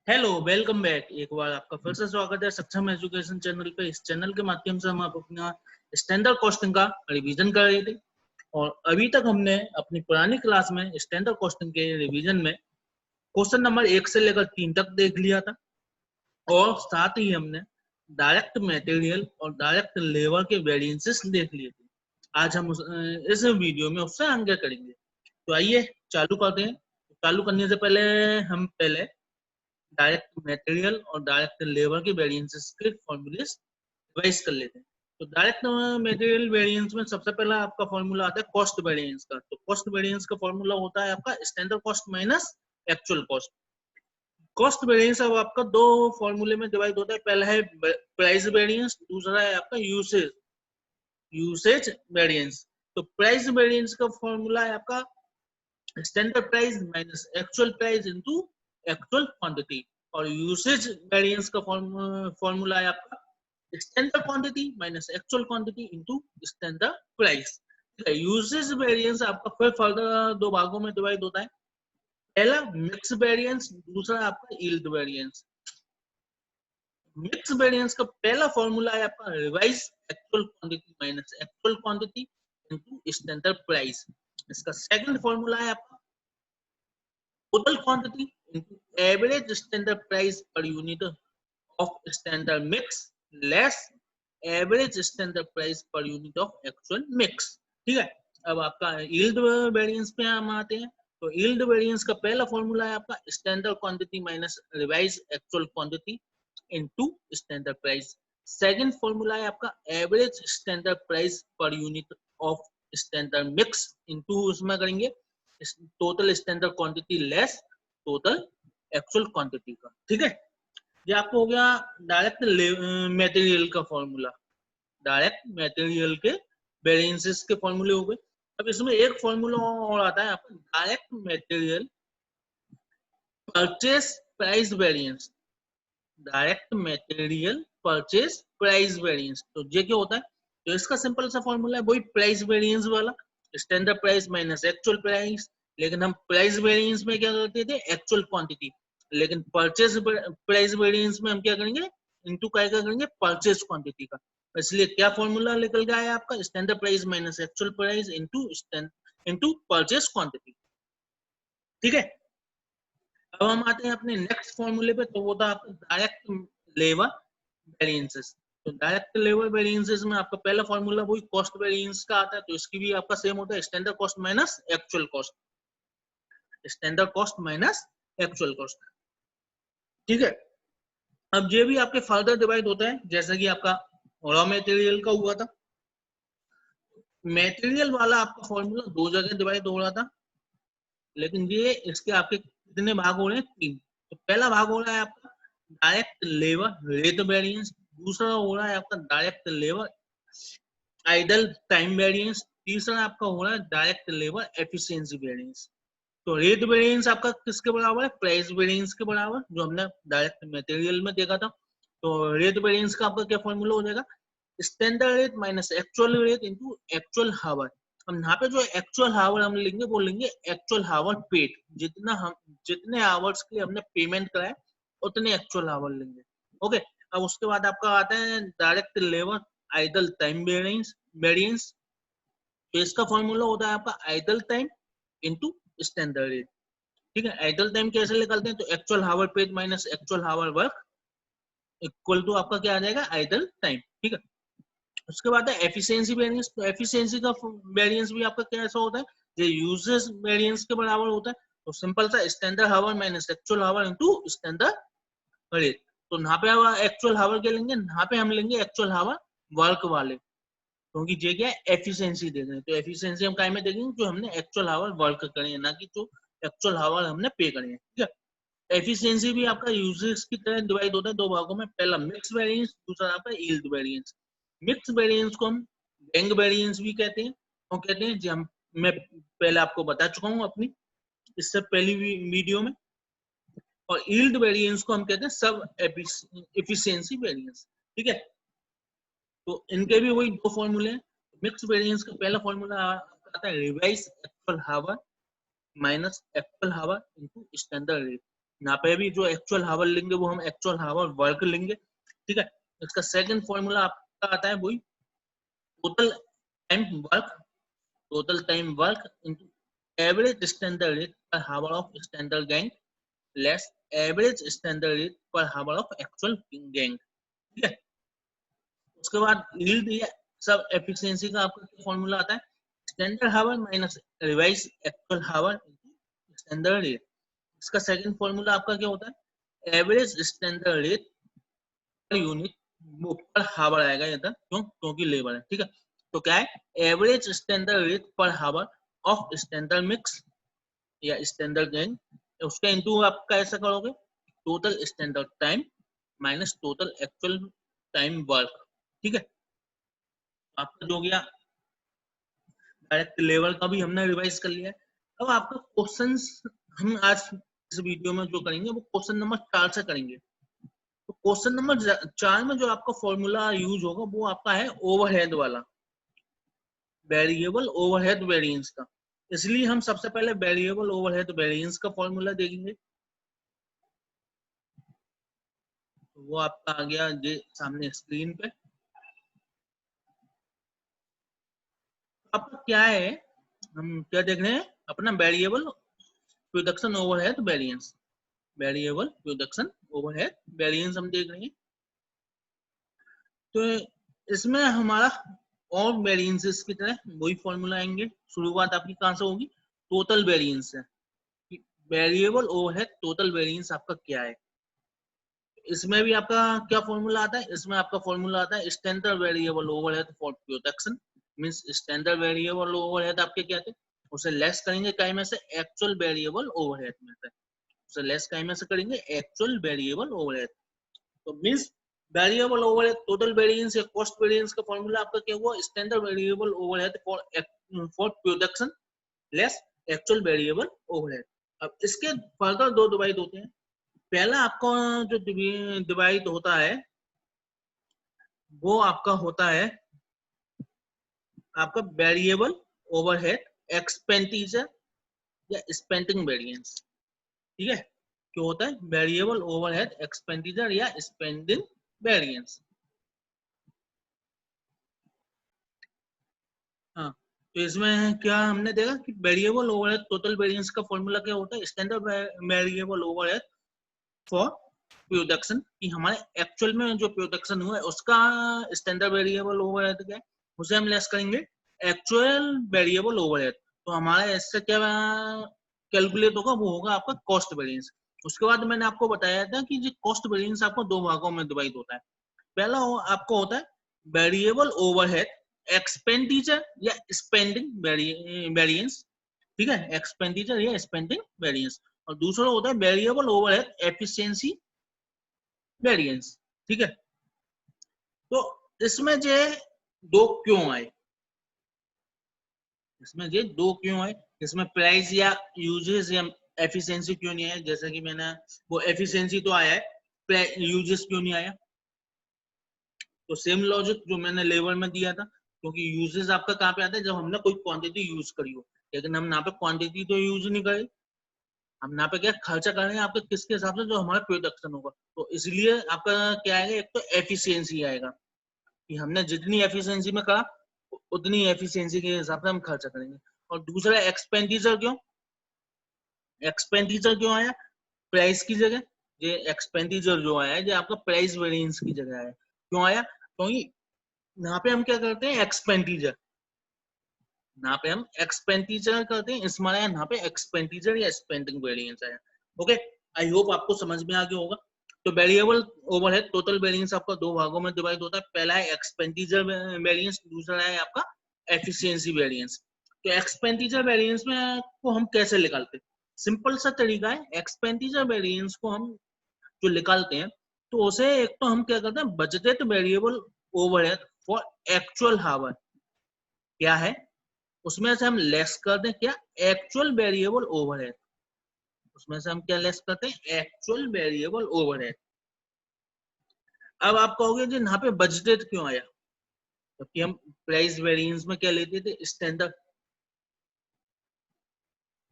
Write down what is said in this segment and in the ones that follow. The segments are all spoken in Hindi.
Hello, welcome back. एक बार आपका फिर से स्वागत है सक्षम एजुकेशन चैनल पे। इस चैनल के माध्यम से हम आप अपना स्टैंडर्ड कॉस्टिंग का रिवीजन कर रहे थे और अभी तक हमने अपनी पुरानी क्लास में स्टैंडर्ड कॉस्टिंग के रिवीजन में क्वेश्चन नंबर 1 से लेकर 3 तक देख लिया था और साथ ही हमने डायरेक्ट मटेरियल और डायरेक्ट लेबर के वेरिएंसेस देख लिए थे। आज हम इस वीडियो में उससे आगे करेंगे। तो आइए चालू करते हैं। चालू करने से पहले डायरेक्ट मटेरियल और डायरेक्ट लेबर के वेरिएंसेस के फॉर्मूलेस रिवाइज कर लेते हैं। तो डायरेक्ट मटेरियल वेरिएंस में सबसे पहला आपका फॉर्मूला आता है कॉस्ट वेरिएंस का। तो कॉस्ट वेरिएंस का फॉर्मूला होता है आपका standard cost minus actual cost. Cost variance अब आपका दो फॉर्मूले में डिवाइड होता है। पहला है प्राइस वेरिएंस, दूसरा है आपका यूसेज वेरिएंस। तो प्राइस वेरिएंस का फॉर्मूला है आपका standard price minus actual price into actual quantity. और यूसेज वेरिएंस का फॉर्मूला है आपका standard quantity minus actual quantity into standard price. Usage variance आपका फिर फर्दर दो भागों में डिवाइड होता है। पहला मिक्स वेरिएंस, दूसरा आपका यील्ड वेरिएंस। मिक्स वेरिएंस का पहला फॉर्मूला है आपका revise actual quantity minus actual quantity into standard price. इसका सेकंड फॉर्मूला है आपका total quantity into average standard price per unit of standard mix less average standard price per unit of actual mix। ठीक है, अब आपका yield वेरिएंस पे हम आते हैं। तो yield वेरिएंस का पहला फॉर्मूला है आपका standard quantity minus revise actual quantity into standard price. Second formula है आपका average standard price per unit of standard mix into उसमें करेंगे total standard quantity less total actual quantity का। ठीक है, ये आपको हो गया डायरेक्ट मटेरियल का फॉर्मूला। डायरेक्ट मटेरियल के वेरिएंसेस के फॉर्मूले हो गए। अब इसमें एक फॉर्मूला और आता है आपका direct material purchase price variance. Direct material purchase price variance, तो ये क्या होता है? तो इसका सिंपल सा फॉर्मूला है वही प्राइस वेरिएंस वाला, standard price minus actual price. लेकिन हम प्राइस वेरिएंस में क्या करते थे? Actual quantity. लेकिन परचेस प्राइस वेरिएंस में हम क्या करेंगे? इनटू क्या करेंगे? परचेस क्वांटिटी का। इसलिए क्या फॉर्मूला निकल गया है आपका? Standard price minus actual price into purchase quantity. ठीक है, अब हम आते हैं अपने नेक्स्ट फॉर्मूले पे। तो वो था आपका डायरेक्ट लेबर वेरिएंसेस। तो डायरेक्ट लेबर वेरिएंसेस में आपका पहला फॉर्मूला वही कॉस्ट वेरिएंस का आता है। तो इसकी भी आपका सेम होता है standard cost minus actual cost. Standard cost minus actual cost. ठीक है, अब ये भी आपके फर्दर डिवाइड होता है जैसा कि आपका रॉ मटेरियल का हुआ था। मटेरियल वाला आपका फॉर्मूला दो जगह डिवाइड हो रहा था, लेकिन ये इसके आपके कितने भाग हो रहे हैं? 3। तो पहला भाग हो रहा है आपका डायरेक्ट लेबर रेट वेरिएंस, दूसरा हो रहा है आपका direct labour idle time variance, तीसरा आपका हो रहा है डायरेक्ट लेबर एफिशिएंसी वेरिएंस। तो रेट वेरिएंस आपका किसके बराबर है? प्राइस वेरिएंस के बराबर, जो हमने डायरेक्ट मटेरियल में देखा था। तो रेट वेरिएंस का आपका क्या फॉर्मूला हो जाएगा? Standard rate minus actual rate into actual hour. हम यहाँ पे जो एक्चुअल हावर हम लेंगे वो लेंगे एक्चुअल हावर पेड। जितने आवर्स के लिए हमने पेमेंट कराया उतने एक्चुअल हावर लेंगे। ओके, अब उसके बाद आपका आता है direct labour idle time variance. तो इसका फॉर्मूला होता है आपका idle time into standard rate. ठीक है, आइडल टाइम कैसे निकालते हैं? तो actual hour paid minus actual hour work equal to आपका क्या आ जाएगा? Idle time. ठीक है, उसके बाद है एफिशिएंसी वेरिएंस। तो एफिशिएंसी का वेरिएंस भी आपका कैसा होता है? ये यूजेस वेरिएंस के बराबर होता है। तो सिंपल सा स्टैंडर्ड हावर माइनस एक्चुअल हावर इनटू स्टैंडर्ड रेट। तो यहाँ पे एक्चुअल हावर क्या लेंगे? यहाँ पे हम लेंगे एक्चुअल हावर वर्क वाले, क्योंकि ये क्या है? एफिशिएंसी दे रहे हैं। तो एफिशिएंसी हम काय में देखेंगे? जो हमने एक्चुअल हावर वर्क करे हैं, ना कि जो एक्चुअल हावर हमने पे करे हैं। ठीक है, एफिशिएंसी भी आपका यूजेस की तरह डिवाइड होता है दो भागों में। पहला मिक्स वेरिएंस, दूसरा आपका यील्ड वेरिएंस। मिक्स वेरिएंस को हम गैंग वेरिएंस भी कहते हैं। और कहते हैं जो हम मैं पहले आपको बता चुका हूँ अपनी इससे पहली वीडियो में। और यील्ड वेरिएंस को हम कहते हैं सब एफिशिएंसी वेरिएंस। ठीक है, तो इनके भी वही दो फॉर्मूले हैं। मिक्स वेरिएंस का पहला फॉर्मूला आता है रिवाइज एक्चुअल हावर माइनस एक्चुअल हावर इनटू स्टैंडर्ड रेट। यहाँ पे भी जो एक्चुअल हावर लेंगे वो हम एक्चुअल हावर वर्क लेंगे, ठीक है। इसका सेकंड फॉर्मूला आपका आता है वही total time work, total time work into average standard rate per hour of standard gang less average standard rate per hour of actual gang, ठीक है। उसके बाद यील्ड या सब एफिशिएंसी का आपका फॉर्मूला आता है स्टैंडर्ड हावर माइनस रिवाइज एक्चुअल हावर स्टैंडर्ड रेट। इसका सेकंड फॉर्मूला आपका क्या होता है average standard rate per unit पर हावर आएगा इधर, क्यों, क्योंकि लेबर है, ठीक है। तो क्या है average standard rate per hour of standard mix या स्टैंडर्ड गैंग, उसका इनटू आप कैसा करोगे total standard time minus total actual time work, ठीक है। आपका जो हो गया डायरेक्ट लेवल का भी हमने रिवाइज कर लिया है। अब आपका क्वेश्चंस हम आज इस वीडियो में जो करेंगे वो क्वेश्चन नंबर 4 से करेंगे। तो क्वेश्चन नंबर 4 में जो आपका फॉर्मूला यूज होगा वो आपका है ओवरहेड वाला, वेरिएबल ओवरहेड वेरिएंस का। इसलिए हम सबसे पहले वेरिएबल ओवरहेड वेरिएंस का फॉर्मूला देखेंगे। वो आपका आ गया ये सामने स्क्रीन पे। आपका क्या है हम क्या देख रहे हैं अपना variable production overhead variance, variable production overhead variance हम देख रहे हैं। तो इसमें हमारा और वेरिएंसेस की तरह वही फॉर्मूला आएंगे। शुरुआत आपकी कहां से होगी टोटल वेरिएंस है, वेरिएबल ओवरहेड टोटल वेरिएंस आपका क्या है। इसमें भी आपका क्या फॉर्मूला आता है, इसमें आपका फॉर्मूला आता है standard variable overhead for production, means standard variable overhead आपके क्या थे उसे लेस करेंगे काय में से एक्चुअल वेरिएबल ओवरहेड में से, उसे लेस काय में से करेंगे एक्चुअल वेरिएबल ओवरहेड। तो means variable overhead total variance या कॉस्ट वेरिएंस का फॉर्मूला आपका क्या हुआ standard variable overhead for production less actual variable overhead. अब इसके फर्दर दो डिवाइड होते हैं। पहला आपका जो डिवाइड होता है वो आपका होता है आपका वेरिएबल ओवरहेड एक्सपेंडिचर या स्पेंडिंग वेरिएंस, ठीक है। क्या होता है वेरिएबल ओवरहेड एक्सपेंडिचर या स्पेंडिंग वेरिएंस। हाँ, तो इसमें क्या हमने देखा कि वेरिएबल ओवरहेड टोटल वेरिएंस का फॉर्मूला क्या होता है standard variable overhead for production, कि हमारे एक्चुअल में जो प्रोडक्शन हुआ है उसका स्टैंडर्ड वेरिएबल ओवरहेड क्या है उसे हम लेस करेंगे एक्चुअल वेरिएबल ओवरहेड। तो हमारा इससे क्या कैलकुलेट होगा वो होगा आपका कॉस्ट वेरिएंस। उसके बाद मैंने आपको बताया था कि जो कॉस्ट वेरिएंस आपको दो भागों में डिवाइड होता है। पहला आपको होता है वेरिएबल ओवरहेड एक्सपेंडिचर या स्पेंडिंग वेरिएंस, ठीक है, एक्सपेंडिचर या स्पेंडिंग वेरिएंस। और दूसरा होता है वेरिएबल ओवरहेड एफिशिएंसी वेरिएंस, ठीक है। तो इसमें जो दो क्यों आए, इसमें ये दो क्यों आए, इसमें प्राइस या यूजेस या एफिशिएंसी क्यों नहीं आया, जैसे कि मैंने वो एफिशिएंसी तो आया है यूजेस क्यों नहीं आया। तो सेम लॉजिक जो मैंने लेबर में दिया था, क्योंकि यूजेस आपका कहाँ पे आता है जब हमने कोई क्वांटिटी यूज करी हो, लेकिन हम यहाँ पे क्वांटिटी तो यूज नहीं करे, हम यहाँ पे क्या खर्चा कर रहे हैं आपके किसके हिसाब से जो हमारा प्रोडक्शन होगा। तो इसलिए आपका क्या आएगा एक तो एफिशिएंसी आएगा कि हमने जितनी एफिशिएंसी में करा उतनी एफिशिएंसी के हिसाब से हम खर्चा करेंगे। और दूसरा एक्सपेंडिचर क्यों, एक्सपेंडिचर क्यों आया प्राइस की जगह, ये एक्सपेंडिचर जो आया ये आपका प्राइस वेरिएंस की जगह आया। क्यों आया, क्योंकि यहाँ पे हम क्या करते हैं एक्सपेंडिचर, यहाँ पे हम एक्सपेंडिचर करते हैं इसमें आया यहाँ पे एक्सपेंडिचर या स्पेंडिंग वेरिएंस आया। ओके, आई होप आपको समझ में आ गया होगा। तो वेरिएबल ओवरहेड टोटल वेरिएंस आपका दो भागों में डिवाइड होता है, पहला है एक्सपेंडिचर वेरिएंस, दूसरा है आपका एफिशिएंसी वेरिएंस। तो एक्सपेंडिचर वेरिएंस में को हम कैसे निकालते हैं, सिंपल सा तरीका है एक्सपेंडिचर वेरिएंस को हम जो निकालते हैं तो उसे एक तो हम क्या करते हैं budgeted variable overhead for actual hour क्या है उसमें से हम लेस कर दें क्या एक्चुअल वेरिएबल ओवरहेड, उसमें से हम क्या लेस करते हैं एक्चुअल वेरिएबल ओवरहेड। अब आप कहोगे जी यहाँ पे बजटेड क्यों आया, क्योंकि हम प्राइस वेरिएंस में क्या लेते थे स्टैंडर्ड,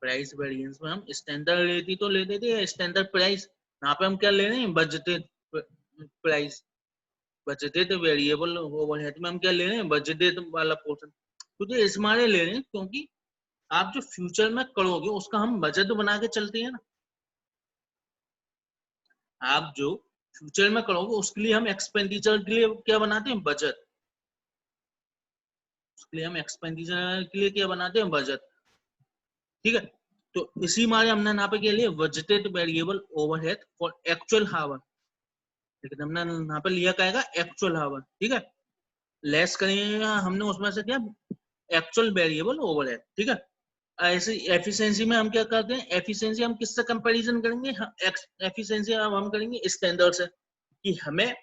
प्राइस वेरिएंस में हम स्टैंडर्ड रेट ही तो लेते थे, स्टैंडर्ड प्राइस। यहाँ पे हम क्या ले रहे हैं, budgeted price. Budgeted variable overhead में हम क्या ले रहे हैं, बजटेड वाला पोर्शन। तो ये इस मारे ले रहे हैं क्योंकि आप जो फ्यूचर में करोगे उसका हम बजट बना के चलते हैं ना। आप जो फ्यूचर में करोगे उसके लिए हम एक्सपेंडिचर के लिए क्या बनाते हैं, बजट। उसके लिए हम एक्सपेंडिचर के लिए क्या बनाते हैं, बजट। ठीक है, तो इसी मारे हमने यहाँ पे क्या लिया, budgeted variable overhead for actual hour. लेकिन हमने यहाँ पे लिया क्या, एक्चुअल हावर। ठीक है, लेस करेंगे हमने उसमें से क्या, एक्चुअल वेरिएबल ओवरहेड। ठीक है, ऐसे एफिशिएंसी में हम क्या करते हैं, एफिशिएंसी हम किससे कंपैरिजन करेंगे, एफिशिएंसी अब हम करेंगे स्टैंडर्ड से, कि हमें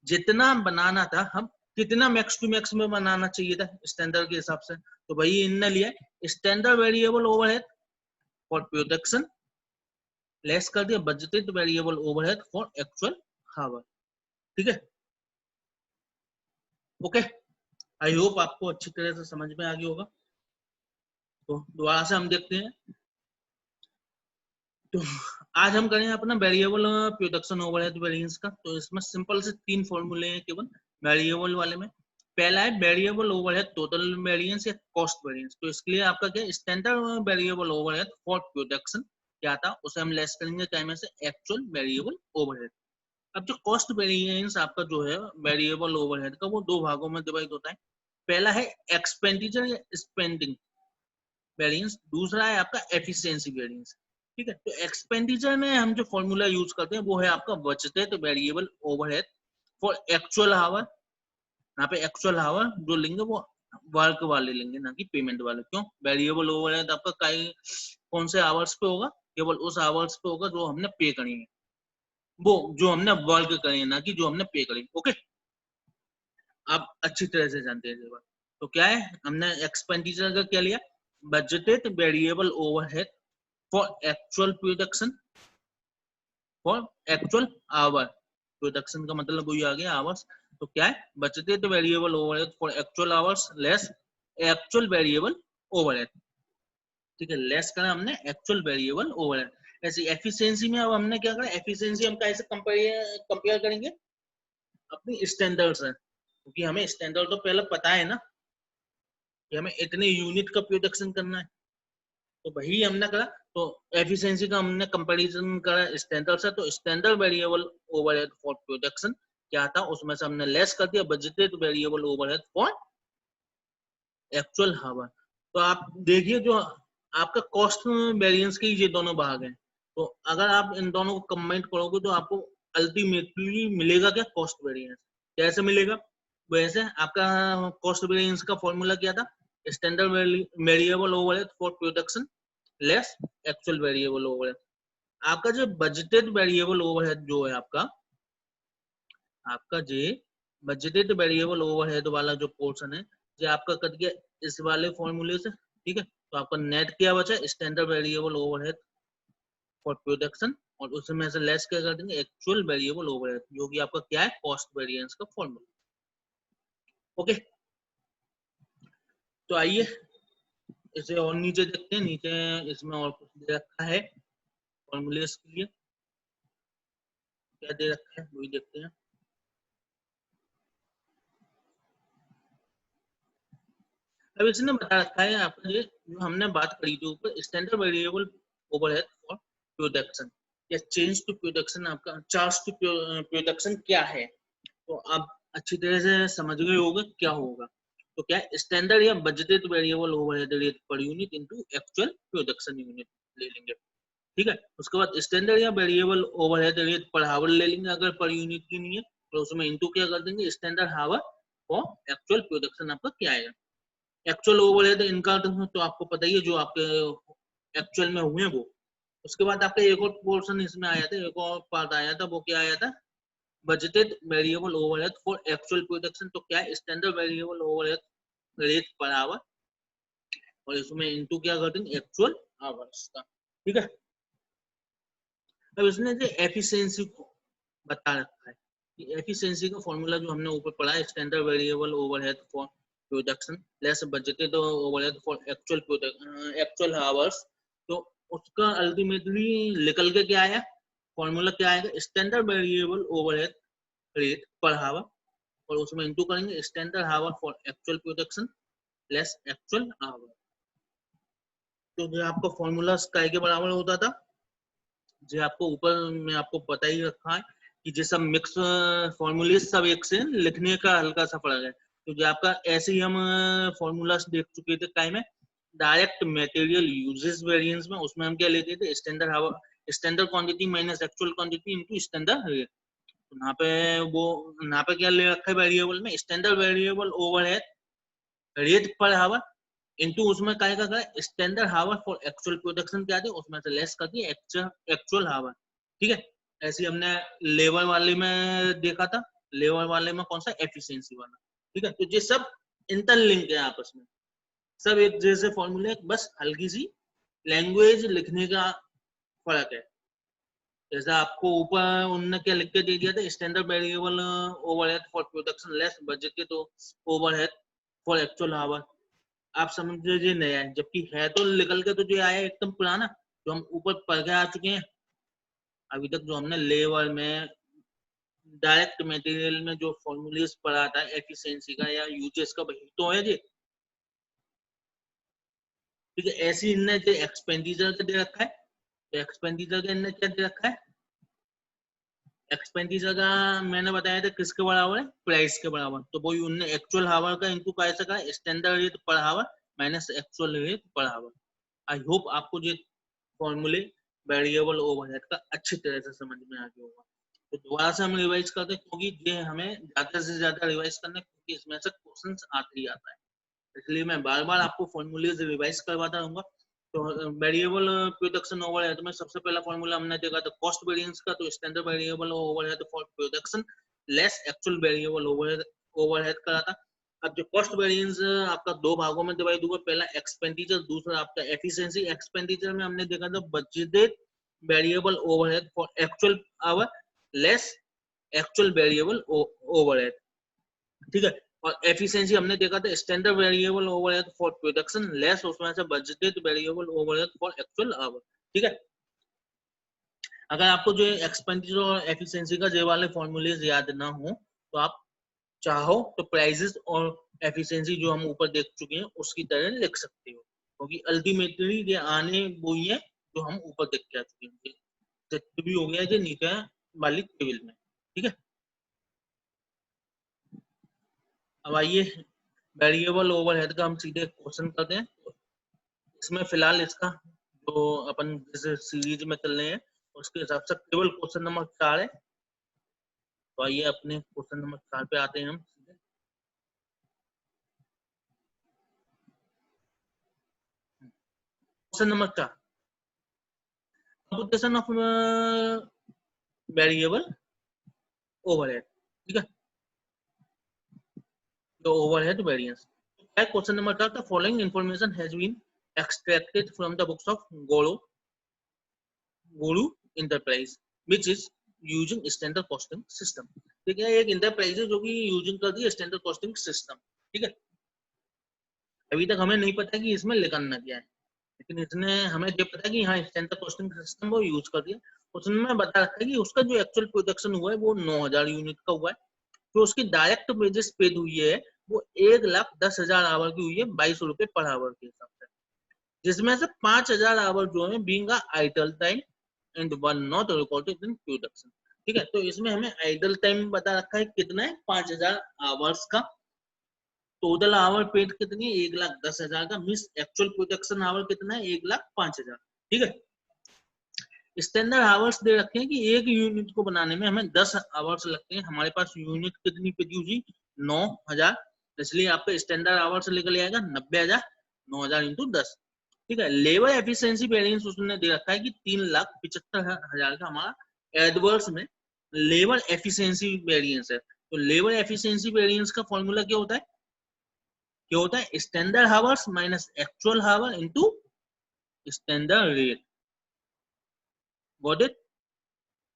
जितना बनाना था हम कितना मैक्स टू मैक्स में बनाना चाहिए था स्टैंडर्ड के हिसाब से। तो भाई इनने लिया standard variable overhead for production, less कर दिया budgeted variable overhead for actual hour. ठीक है, ओके। आई होप आपको अच्छी तरह से समझ में आ गया होगा। तो दोबारा से हम देखते हैं। तो आज हम करेंगे अपना वेरिएबल प्रोडक्शन ओवरहेड वेरिएंस का। तो इसमें सिंपल से 3 फॉर्मूले हैं केवल वेरिएबल वाले में। पहला है वेरिएबल ओवरहेड टोटल वेरिएंस या कॉस्ट वेरिएंस। तो इसके लिए आपका क्या, standard variable overhead for production क्या था, उसे हम लेस करेंगे क्या में से, एक्चुअल वेरिएबल ओवरहेड। अब जो कॉस्ट वेरिएंस आपका जो है वेरिएबल ओवरहेड का, वो 2 भागों में डिवाइड होता है। पहला है एक्सपेंडिचर या स्पेंडिंग वेरिएंस, दूसरा है आपका एफिशिएंसी वेरिएंस। ठीक है, तो एक्सपेंडिचर में हम जो फॉर्मूला यूज करते हैं वो है आपका budgeted variable overhead for actual hour. यहाँ पे एक्चुअल हावर जो लेंगे वो वर्क वाले लेंगे, ना कि पेमेंट वाले। क्यों, वेरिएबल ओवरहेड आपका कौन से आवर्स पे होगा, केवल उस आवर्स पे होगा जो हमने पे करेंगे, वो जो हमने वर्क करेंगे, ना कि जो हमने पे करेंगे। ओके, आप अच्छी तरह से जानते हैं ये बात। तो क्या है, हमने एक्सपेंडिचर का क्या लिया, budgeted variable overhead for actual production for actual our. Production का मतलब वही आ गया, आवर्स। तो क्या है, budgeted variable overhead for actual hours less actual variable overhead. ठीक है, लेस करा हमने एक्चुअल वेरिएबल ओवरहेड। ऐसी एफिशिएंसी में अब हमने क्या करा, एफिशिएंसी हम कैसे कंपेयर करेंगे अपनी स्टैंडर्ड से, क्योंकि हमें स्टैंडर्ड तो पहले पता है ना कि हमें इतने यूनिट का प्रोडक्शन करना है। तो वही हमने करा, तो एफिशिएंसी का हमने कंपैरिजन करा स्टैंडर्ड से। तो standard variable overhead for production क्या था, उसमें से हमने लेस कर दिया budgeted variable overhead for actual hour. तो आप देखिए, जो आपका कॉस्ट वेरिएंस के ये दोनों भाग हैं। तो अगर आप इन दोनों को कंबाइन करोगे तो आपको अल्टीमेटली मिलेगा क्या, कॉस्ट वेरिएंस। कैसे मिलेगा, वैसे आपका कॉस्ट वेरिएंस का फॉर्मूला क्या था, standard variable overhead for production less actual variable overhead. आपका जो बजटेड वेरिएबल ओवरहेड जो है आपका जो बजटेड वेरिएबल ओवरहेड वाला जो पोर्शन है, जो आपका कट गया इस वाले फॉर्मूले से। ठीक है, तो आपका नेट क्या बचा, standard variable overhead for production, और उसमें से लेस क्या कर देंगे, एक्चुअल वेरिएबल ओवरहेड, जो कि आपका क्या है, कॉस्ट वेरिएंस का फॉर्मूला। ओके, तो आइए इसे और नीचे देखते हैं। नीचे इसमें और कुछ दे रखा है फॉर्मूलेस के लिए, क्या दे रखा है वही देखते हैं। अब इसने बता रखा है आपका, ये जो हमने बात करी थी ऊपर, standard variable overhead for production या चेंज टू प्रोडक्शन, आपका चार्ज टू प्रोडक्शन क्या है। तो आप अच्छी तरह से समझ गए होंगे क्या होगा। तो क्या है, स्टैंडर्ड या budgeted variable overhead rate per unit into actual production unit ले लेंगे। ठीक है, उसके बाद स्टैंडर्ड या वेरिएबल ओवरहेड रेट पर हावर ले लेंगे, अगर पर यूनिट की नहीं है तो उसमें इनटू क्या कर देंगे, स्टैंडर्ड हावर और एक्चुअल प्रोडक्शन आपका क्या आएगा। एक्चुअल ओवरहेड इनका तो आपको पता ही है, जो आपके एक्चुअल में हुए वो। उसके बाद आपका एक और पोर्शन इसमें आया था, एक और पार्ट आया था, वो क्या आया था, budgeted variable overhead for actual production. तो क्या है, standard variable overhead rate per hour, और इसमें इनटू क्या कर देंगे, एक्चुअल आवर्स का। ठीक है, अब इसने जो एफिशिएंसी को बता रखा है कि एफिशिएंसी का फॉर्मूला जो हमने ऊपर पढ़ा है, standard variable overhead for production less budgeted overhead for actual hours. तो उसका अल्टीमेटली निकल के क्या आया, फॉर्मूला क्या आएगा, standard variable overhead rate per हावर, और उसमें इंटू करेंगे standard hour for actual production less actual hour. तो जो आपका फॉर्मूला काय के बराबर होता था, जो आपको ऊपर में आपको पता ही रखा है कि जो सब मिक्स फॉर्मूले सब एक से लिखने का हल्का सा फर्क है। तो जो आपका ऐसे ही हम फॉर्मूलास देख चुके थे काय में, डायरेक्ट मटेरियल यूजेस वेरिएंस में, उसमें हम क्या लेते थे, standard hour, standard quantity minus actual quantity into standard rate. तो यहाँ पे वो यहाँ पे क्या ले रखा है वेरिएबल में, standard variable overhead rate per हावर इनटू उसमें क्या का standard hour for actual production क्या थे, उसमें से लेस कर दिए एक्चुअल हावर। ठीक है, ऐसे हमने लेबर वाले में देखा था, लेबर वाले में कौन सा, एफिशिएंसी वाला। ठीक है, तो ये सब इंटरलिंक है आपस में, सब एक जैसे फॉर्मूले, बस हल्की सी लैंग्वेज लिखने का फर्क है। जैसा आपको ऊपर उन्होंने क्या लिख के दे दिया था, standard variable overhead for production less budgeted तो ओवरहेड फॉर एक्चुअल हावर, आप समझ लीजिए नया है, जबकि है तो निकल के तो जो आया एकदम पुराना, जो हम ऊपर पढ़ के आ चुके हैं अभी तक, जो हमने लेबर में डायरेक्ट मटेरियल में जो फॉर्मूलेस पढ़ा था एफिशिएंसी का या यूजेस का, वही तो है जी। ठीक है, ऐसे इनने जो एक्सपेंडिचर का दे रखा है, तो एक्सपेंडिचर का इनने क्या दे रखा है, एक्सपेंडिचर का मैंने बताया था किसके बराबर है, प्राइस के बराबर। तो वही उनने एक्चुअल हावर का इनटू कैसे का, standard rate per hour minus actual rate per hour. I hope आपको ये फॉर्मूले वेरिएबल ओवरहेड का अच्छी तरह से समझ में आ गया होगा। तो दोबारा से हम रिवाइज करते हैं, क्योंकि ये हमें ज्यादा से ज्यादा रिवाइज करना है, क्योंकि इसमें से क्वेश्चन आते ही आता है, इसलिए मैं बार बार आपको फॉर्मूले रिवाइज करवाता रहूंगा। तो वेरिएबल प्रोडक्शन ओवरहेड में सबसे पहला फॉर्मूला हमने देखा था कॉस्ट वेरिएंस का, तो standard variable overhead for production less actual variable overhead करा था। अब जो कॉस्ट वेरिएंस आपका दो भागों में डिवाइड हुआ, पहला एक्सपेंडिचर, दूसरा आपका एफिशिएंसी। एक्सपेंडिचर में हमने देखा था budgeted variable overhead for actual our less actual variable overhead. ठीक है, और एफिशिएंसी हमने देखा था standard variable overhead for production less उसमें से budgeted variable overhead for actual our. ठीक है, अगर आपको जो एक्सपेंडिचर और एफिशिएंसी का जे वाले फॉर्मूले याद ना हो, तो आप चाहो तो प्राइसेस और एफिशिएंसी जो हम ऊपर देख चुके हैं उसकी तरह लिख सकते हो, क्योंकि अल्टीमेटली ये आने वही है जो हम ऊपर देख के आ चुके हैं, जितने भी हो गया जो नीचे वाली टेबल में। ठीक है, अब आइए वेरिएबल ओवरहेड का हम सीधे क्वेश्चन करते हैं। इसमें फिलहाल इसका जो अपन जिस सीरीज में चल रहे हैं उसके हिसाब से केवल क्वेश्चन नंबर 4 है। तो आइए अपने क्वेश्चन नंबर 4 पे आते हैं हम सीधे। Question number 4, computation of variable overhead. ठीक है, तो overhead variance question number 4 the following information has been extracted from the books of Guru enterprise which is using standard costing system. ठीक है, एक इंटरप्राइज है जो कि यूजिंग करती है स्टैंडर्ड कॉस्टिंग सिस्टम। ठीक है, अभी तक हमें नहीं पता कि इसमें लिखना क्या है, लेकिन इसने हमें ये पता है कि हाँ स्टैंडर्ड कॉस्टिंग सिस्टम वो यूज कर दिया। उसमें बता रखा है कि उसका जो एक्चुअल प्रोडक्शन हुआ है वो 9000 यूनिट का हुआ है, जो उसकी डायरेक्ट वेजेस पेड हुई है वो 1,10,000 आवर की हुई है, 22 रुपए पर आवर के हिसाब से, जिसमें से 5,000 आवर जो है being idle time and one not recorded in production. ठीक है, तो इसमें हमें आइडल टाइम बता रखा है कितना है, 5,000 आवर्स का। टोटल आवर पेड कितनी है, 1,10,000 का, मिस एक्चुअल प्रोडक्शन आवर कितना है, 1,05,000। ठीक है, स्टैंडर्ड आवर्स दे रखे हैं कि एक यूनिट को बनाने में हमें 10 आवर्स लगते हैं, हमारे पास यूनिट कितनी प्रोड्यूस हुई, 9,000, इसलिए आपका स्टैंडर्ड आवर्स निकल आएगा 90,000, 9,000 इंटू 10। ठीक है, लेबर एफिशिएंसी वेरिएंस उसने दे रखा है कि 3,75,000 का हमारा एडवर्स में लेबर एफिशिएंसी वेरिएंस है। तो लेबर एफिशिएंसी वेरिएंस का फॉर्मूला क्या होता है, standard hours minus actual our into standard rate. Got it?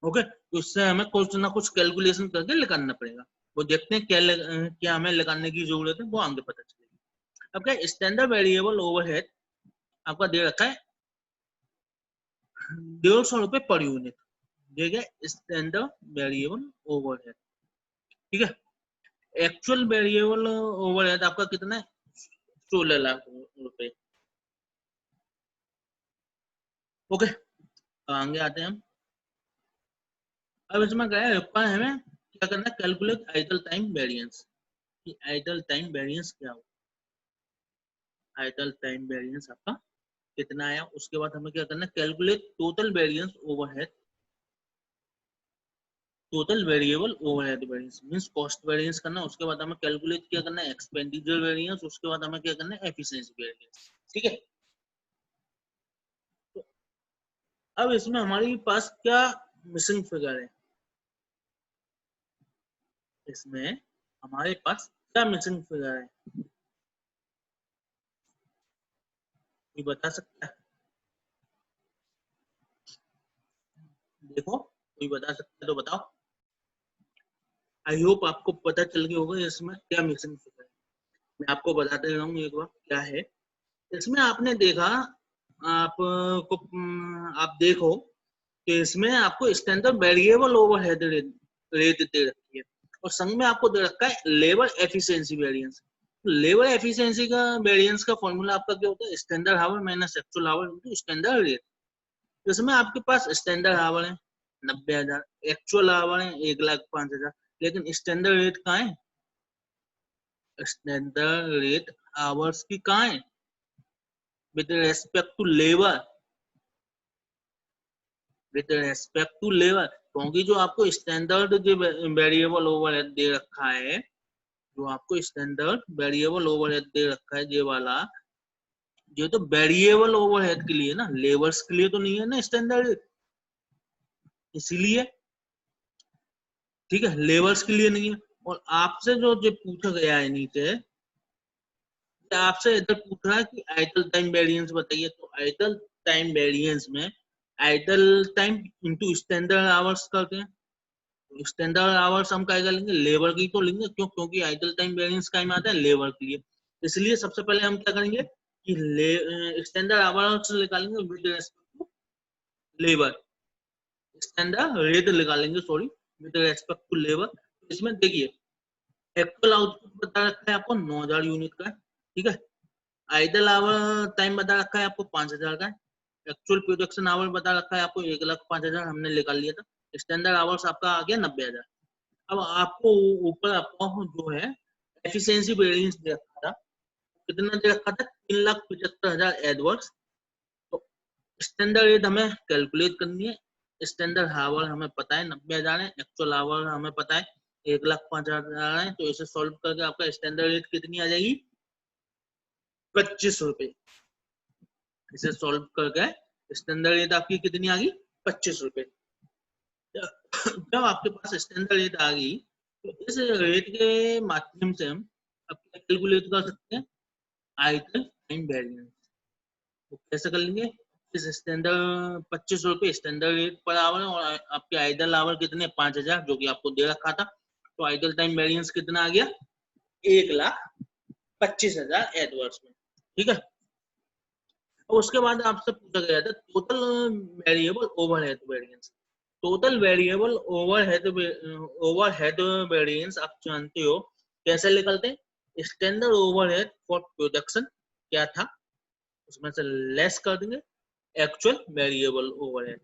Okay, तो इससे हमें कुछ ना कुछ कैलकुलेशन करके लगाना पड़ेगा, वो देखते हैं क्या हमें लगाने की जरूरत है, वो आगे पता चलेगा। अब क्या स्टैंडर्ड वेरिएबल ओवरहेड आपका दे रखा है 150 रुपए पर यूनिट, दे गया स्टैंडर्ड वेरिएबल ओवरहेड। ठीक है, एक्चुअल वेरिएबल ओवरहेड आपका कितना है 16 लाख रुपए। ओके, आगे आते हैं हम। अब इसमें क्या है, हमें क्या करना है, calculate idol time variance. Idol time variance क्या हो, आइडल टाइम वेरिएंस आपका कितना आया, उसके बाद हमें क्या करना है, calculate total variance overhead. Total variable overhead variance means cost variance करना, उसके बाद हमें कैलकुलेट क्या करना है, एक्सपेंडिचर वेरिएंस, उसके बाद हमें क्या करना है, एफिशिएंसी वेरिएंस। ठीक है, तो अब इसमें हमारे पास क्या मिसिंग फिगर है, इसमें हमारे पास क्या मिसिंग फिगर है, कोई बता सकता है? देखो, कोई बता सकता है तो बताओ। आई होप आपको पता चल गया होगा इसमें क्या मिसिंग फिगर है। मैं आपको बताते रहूँ एक बार क्या है इसमें। आपने देखा, आपको आप देखो कि इसमें आपको स्टैंडर्ड वेरिएबल ओवरहेड रेट दे रखी है और संग में आपको दे रखा है labour efficiency variance. Labour efficiency का वेरिएंस का फॉर्मूला आपका क्या होता है, स्टैंडर्ड हावर माइनस एक्चुअल हावर इनटू स्टैंडर्ड रेट। इसमें आपके पास स्टैंडर्ड हावर है 90,000, एक्चुअल हावर है 1,05,000, लेकिन स्टैंडर्ड रेट कहाँ है, स्टैंडर्ड रेट आवर्स की कहाँ है with respect to labour, with respect to labour. क्योंकि जो आपको स्टैंडर्ड जो वेरिएबल ओवरहेड दे रखा है, जो आपको स्टैंडर्ड वेरिएबल ओवरहेड दे रखा है ये वाला, ये तो वेरिएबल ओवरहेड के लिए ना, लेबर्स के लिए तो नहीं है ना स्टैंडर्ड, इसीलिए। ठीक है, लेबर्स के लिए नहीं है। और आपसे जो पूछा गया है नीचे, आपसे इधर पूछ रहा है कि आइडल टाइम वेरिएंस बताइए, तो आइडल टाइम वेरिएंस में idol time into standard hours करते हैं। स्टैंडर्ड आवर्स हम क्या लेंगे, लेबर की तो लेंगे, क्यों, क्योंकि आइडल टाइम वेरिएंस का आता है लेबर के लिए। इसलिए सबसे पहले हम क्या करेंगे कि स्टैंडर्ड आवर्स निकालेंगे with respect to labour, standard rate निकालेंगे sorry with respect to labour. इसमें देखिए एक्चुअल आउटपुट बता रखा है आपको 9,000 यूनिट का है। ठीक है, आइडल आवर टाइम बता रखा है आपको 5,000 का है, एक्चुअल प्रोडक्शन आवर बता रखा है आपको 1,05,000 हमने निकाल लिया था, स्टैंडर्ड आवर्स आपका आ गया 90,000। अब आपको ऊपर आपको जो है एफिशिएंसी वेरिएंस दे रखा था, कितना दे रखा था 3,75,000 एडवर्ड्स। तो स्टैंडर्ड रेट हमें कैलकुलेट करनी है, स्टैंडर्ड हावर हमें पता है 90,000 है, एक्चुअल हावर हमें पता है 1,05,000 है, तो इसे सॉल्व करके आपका स्टैंडर्ड रेट कितनी आ जाएगी 25 रुपए। इसे सॉल्व करके स्टैंडर्ड रेट आपकी कितनी आ गई 25 रुपए। जब आपके पास स्टैंडर्ड रेट आ गई तो इस रेट के माध्यम से हम कैलकुलेट कर सकते हैं आइडल टाइम वेरिएंस। तो कैसे कर लेंगे, इस स्टैंडर्ड 25 रुपए स्टैंडर्ड रेट पर आवर है और आपके आइडल आवर कितने 5,000 जो कि आपको दे रखा था, तो आइडल टाइम वेरिएंस कितना आ गया 1,25,000 एडवर्स में। ठीक है, और उसके बाद आपसे पूछा गया था total variable overhead variance. Total variable overhead variance आप जानते हो कैसे निकलते हैं, स्टैंडर्ड ओवरहेड फॉर प्रोडक्शन क्या था उसमें से लेस कर देंगे एक्चुअल वेरिएबल ओवरहेड।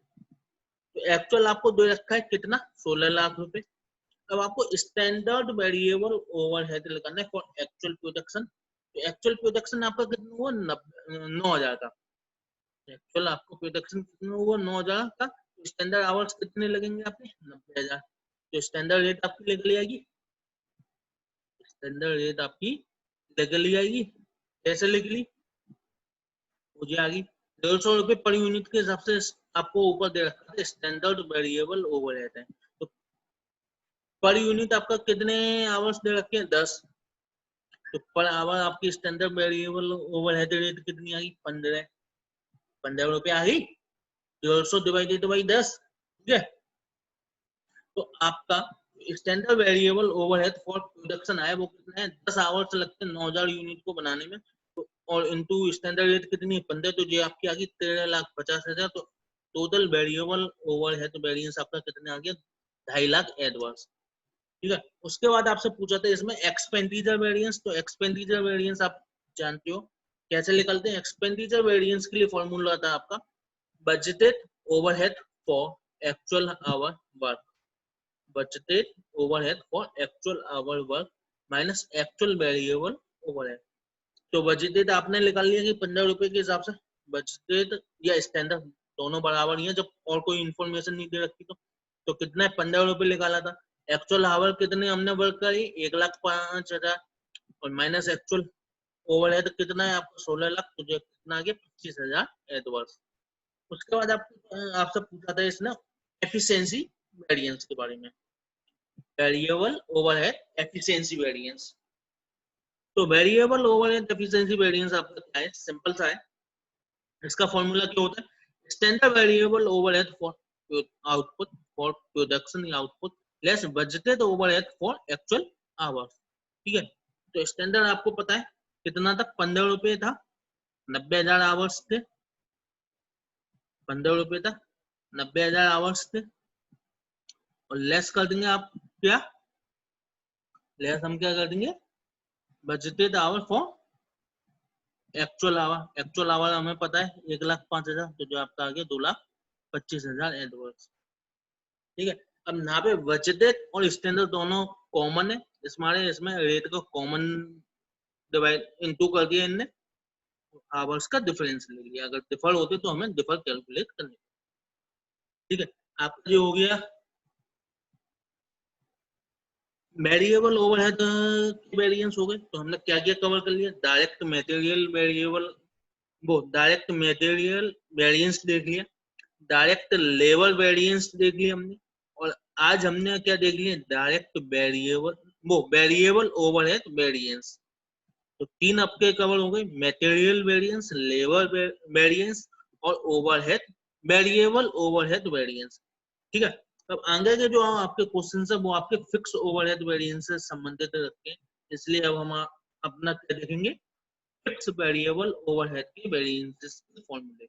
तो एक्चुअल आपको दे रखा है कितना 16 लाख रुपए। अब आपको स्टैंडर्ड वेरिएबल ओवरहेड लगाना है फॉर एक्चुअल प्रोडक्शन। तो एक्चुअल प्रोडक्शन आपका कितना हुआ 9,000 का, एक्चुअल आपको प्रोडक्शन कितना हुआ 9,000 का, तो स्टैंडर्ड आवर्स कितने लगेंगे आपके 90,000। तो स्टैंडर्ड रेट आपकी निकल आएगी, स्टैंडर्ड रेट आपकी निकल आएगी, कैसे निकली मुझे आ गई 150 रुपए पर यूनिट के हिसाब से आपको ऊपर दे रखा है स्टैंडर्ड वेरिएबल ओवरहेड है। तो पर यूनिट आपका कितने आवर्स दे रखे हैं 10, तो पर आवर आपकी स्टैंडर्ड वेरिएबल ओवरहेड रेट कितनी आ गई 15 रुपए आ गई, 150 डिवाइडेड बाई 10। ठीक है, तो आपका standard variable overhead for production है वो कितना है 10 आवर्स लगते हैं 9,000 यूनिट को बनाने में। और इनटू स्टैंडर्ड रेट कितनी 15, तो ये आपकी आ गई 13,50,000। तो टोटल वेरिएबल ओवरहेड वेरिएंस आपका कितने आ गया 2.5 लाख एडवर्स। ठीक है, उसके बाद आपसे पूछा था इसमें एक्सपेंडिचर वेरिएंस। तो एक्सपेंडिचर वेरिएंस आप जानते हो कैसे निकलते हैं। एक्सपेंडिचर वेरिएंस के लिए फॉर्मूला था आपका budgeted overhead for actual our work, budgeted overhead for actual our work minus actual variable overhead. तो बजटेड आपने निकाल लिया कि 15 रुपए के हिसाब से, बजटेड या स्टैंडर्ड दोनों बराबर ही है जब और कोई इन्फॉर्मेशन नहीं दे रखी तो कितना 15 रुपए निकाला था। एक्चुअल आवर कितने हमने वर्क करी 1,05,000 और माइनस एक्चुअल ओवरहेड कितना है आपको 16 लाख, तो जो कितना आ गया 25,000 एडवर्स। उसके बाद आपसे पूछा था इसने एफिशिएंसी वेरिएंस के बारे में, वेरिएबल ओवरहेड एफिशिएंसी वेरिएंस। तो वेरिएबल ओवरहेड एफिशिएंसी वेरिएंस आपका क्या है, सिंपल सा है। इसका फॉर्मूला क्या होता है standard variable overhead for output for production या output less budgeted overhead for actual hours. ठीक है, तो स्टैंडर्ड आपको पता है कितना था 15 रुपए था, 90,000 आवर्स थे, 15 रुपए था 90,000 आवर्स थे। और लेस कर देंगे आप क्या, लेस हम क्या कर देंगे budgeted hour for actual our. Actual our हमें पता है 1,05,000, तो जो आपका आ गया 2,25,000 एडवर्स। ठीक है, अब यहाँ पे बजटेड और स्टैंडर्ड दोनों कॉमन है, इसमें रेट को कॉमन डिवाइड इनटू कर दिया इनने, आवर्स का डिफरेंस ले लिया। अगर डिफर होते तो हमें डिफर कैलकुलेट करनी। ठीक है, आपका जो हो गया वेरिएबल ओवरहेड वेरिएंस हो गए। तो हमने क्या क्या कवर कर लिया, डायरेक्ट मटेरियल वेरिएबल वो डायरेक्ट मटेरियल वेरिएंस देख लिया, डायरेक्ट लेबर वेरिएंस देख लिया हमने, और आज हमने क्या देख लिया डायरेक्ट वेरिएबल वो वेरिएबल ओवरहेड वेरिएंस। तो तीन आपके कवर हो गए, मटेरियल वेरिएंस, लेबर वेरिएंस और ओवरहेड वेरिएबल ओवरहेड वेरिएंस। ठीक है, अब आगे के जो आपके क्वेश्चन है वो आपके फिक्स ओवरहेड वेरिएंस से संबंधित रखते हैं, इसलिए अब हम अपना क्या देखेंगे फिक्स वेरिएबल ओवरहेड के वेरिएंसेस के फॉर्मूले।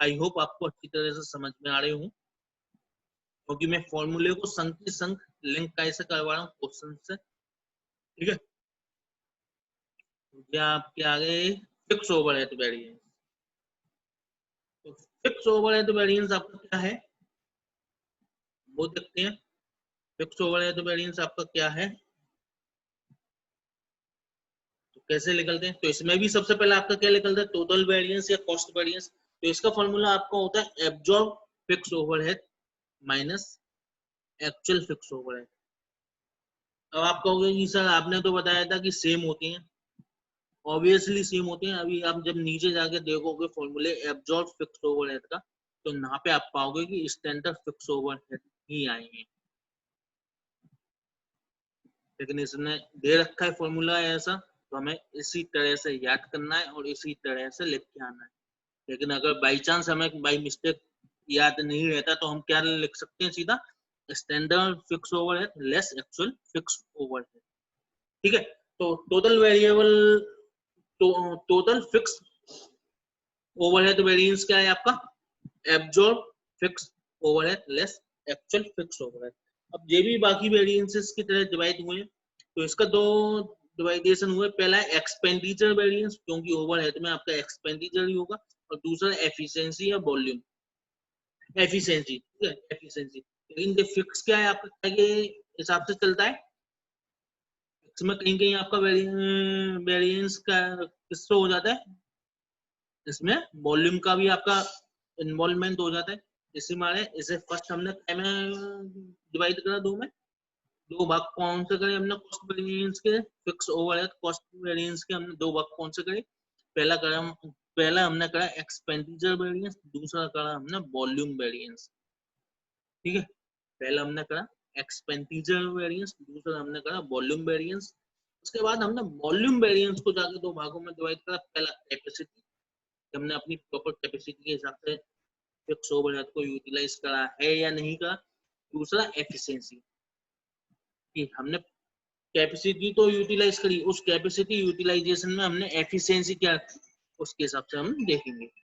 आई होप आपको अच्छी तरह से समझ में आ रहे हो, क्योंकि मैं फॉर्मूले को संग की संग लिंक कैसे करवा रहा हूँ क्वेश्चन से। ठीक है, क्या आपके आगे फिक्स ओवरहेड वेरिएंस। तो फिक्स ओवरहेड वेरिएंस आपका क्या है वो देखते हैं। फिक्स ओवरहेड वेरिएंस आपका क्या है, तो कैसे निकलते हैं। तो इसमें भी सबसे पहले आपका क्या निकलता है टोटल वेरिएंस या कॉस्ट वेरिएंस। तो इसका फॉर्मूला आपका होता है absorb fix overhead minus actual fix overhead. अब आप कहोगे कि सर आपने तो बताया था कि सेम होती हैं, ऑब्वियसली सेम होते हैं। अभी आप जब नीचे जाके देखोगे फॉर्मूले एब्जॉर्ब फिक्स ओवरहेड का, तो यहाँ पे आप पाओगे कि स्टैंडर्ड फिक्स ओवरहेड ही आएंगे, लेकिन इसने दे रखा है फॉर्मूला ऐसा, तो हमें इसी तरह से याद करना है और इसी तरह से लिख के आना है। लेकिन अगर बाई चांस हमें बाई मिस्टेक याद नहीं रहता तो हम क्या लिख सकते हैं सीधा standard fix overhead less actual fix overhead. ठीक है, तो टोटल वेरिएबल तो टोटल फिक्स ओवरहेड वेरिएंस क्या है आपका absorb fix overhead less actual fix overhead. अब ये भी बाकी वेरिएंसेस की तरह डिवाइड हुए हैं, तो इसका दो डिवाइडेशन हुए, पहला है एक्सपेंडिचर वेरिएंस क्योंकि ओवरहेड में आपका एक्सपेंडिचर ही होगा, और दूसरा एफिशिएंसी या वॉल्यूम एफिशिएंसी। ठीक है, एफिशिएंसी। लेकिन ये फिक्स क्या है आपका के हिसाब से चलता है, इसमें कहीं कहीं आपका वेरिएंस का किससे हो जाता है, इसमें वॉल्यूम का भी आपका इन्वॉल्वमेंट हो जाता है। इसी माने इसे फर्स्ट हमने डिवाइड करा दो में, दो भाग कौन से करे हमने कॉस्ट वेरिएंस के, फिक्स ओवरहेड कॉस्ट वेरिएंस के हमने दो भाग कौन से करे, पहला हमने करा एक्सपेंडिचर वेरिएंस, दूसरा करा हमने वॉल्यूम वेरिएंस। ठीक है, पहला हमने करा एक्सपेंडिचर वेरिएंस, दूसरा हमने करा वॉल्यूम वेरिएंस। उसके बाद हमने वॉल्यूम वेरिएंस को जाके दो भागों में डिवाइड करा, पहला कैपेसिटी, हमने अपनी प्रॉपर कैपेसिटी के हिसाब से फिक्स ओवरहेड को यूटिलाइज करा है या नहीं करा, दूसरा एफिशिएंसी कि हमने कैपेसिटी तो यूटिलाइज करी, उस कैपेसिटी यूटिलाइजेशन में हमने एफिशिएंसी क्या उसके हिसाब से हम देखेंगे।